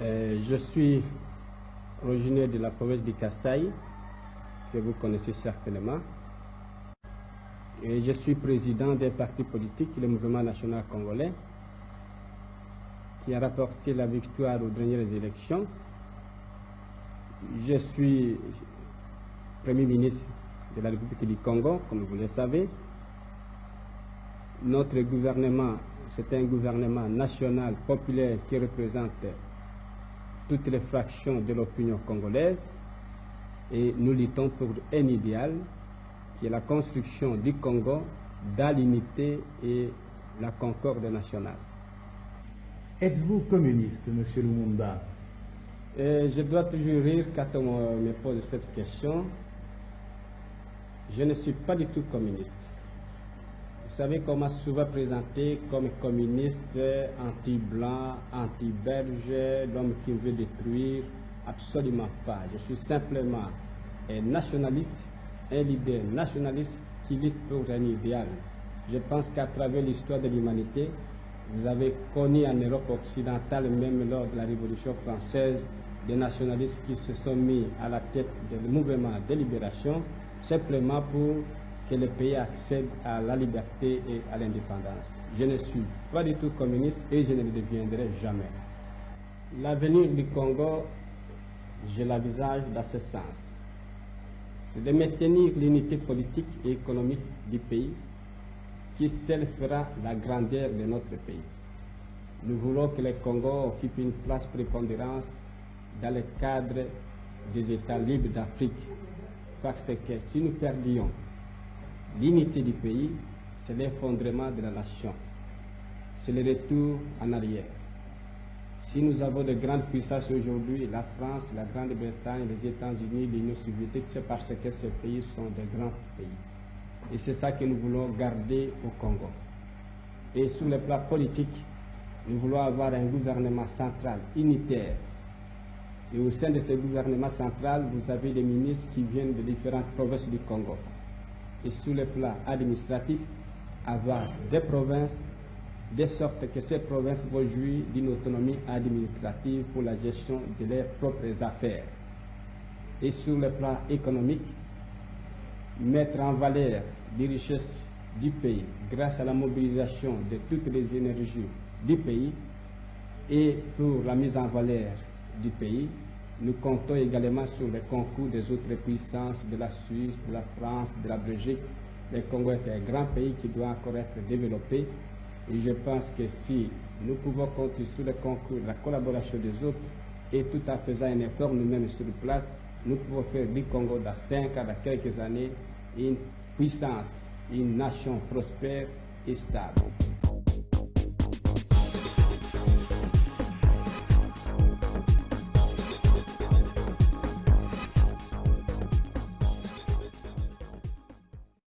Je suis originaire de la province du Kasaï, que vous connaissez certainement. Et je suis président d'un parti politique, le Mouvement national congolais, qui a rapporté la victoire aux dernières élections. Je suis Premier ministre de la République du Congo, comme vous le savez. Notre gouvernement, c'est un gouvernement national populaire qui représente toutes les fractions de l'opinion congolaise, et nous luttons pour un idéal qui est la construction du Congo dans l'unité et la concorde nationale. Êtes-vous communiste, M. Lumumba? Je dois toujours rire quand on me pose cette question. Je ne suis pas du tout communiste. Vous savez qu'on m'a souvent présenté comme communiste, anti-blanc, anti-belge, l'homme qui veut détruire. Absolument pas. Je suis simplement un nationaliste, un leader nationaliste qui lutte pour un idéal. Je pense qu'à travers l'histoire de l'humanité, vous avez connu en Europe occidentale, même lors de la Révolution française, des nationalistes qui se sont mis à la tête du mouvement de libération, simplement pour que le pays accède à la liberté et à l'indépendance. Je ne suis pas du tout communiste et je ne le deviendrai jamais. L'avenir du Congo, je l'envisage dans ce sens. C'est de maintenir l'unité politique et économique du pays qui seule fera la grandeur de notre pays. Nous voulons que le Congo occupe une place prépondérante dans le cadre des États libres d'Afrique, parce que si nous perdions l'unité du pays, c'est l'effondrement de la nation, c'est le retour en arrière. Si nous avons de grandes puissances aujourd'hui, la France, la Grande-Bretagne, les États-Unis, l'Union soviétique, c'est parce que ces pays sont de grands pays. Et c'est ça que nous voulons garder au Congo. Et sur le plan politique, nous voulons avoir un gouvernement central, unitaire. Et au sein de ce gouvernement central, vous avez des ministres qui viennent de différentes provinces du Congo. Et sur le plan administratif, avoir des provinces, de sorte que ces provinces vont jouir d'une autonomie administrative pour la gestion de leurs propres affaires. Et sur le plan économique, mettre en valeur les richesses du pays grâce à la mobilisation de toutes les énergies du pays. Et pour la mise en valeur du pays, nous comptons également sur le concours des autres puissances, de la Suisse, de la France, de la Belgique. Le Congo est un grand pays qui doit encore être développé. Et je pense que si nous pouvons compter sur le concours, la collaboration des autres, et tout en faisant un effort nous-mêmes sur place, nous pouvons faire du Congo dans 5 ans, dans quelques années, une puissance, une nation prospère et stable.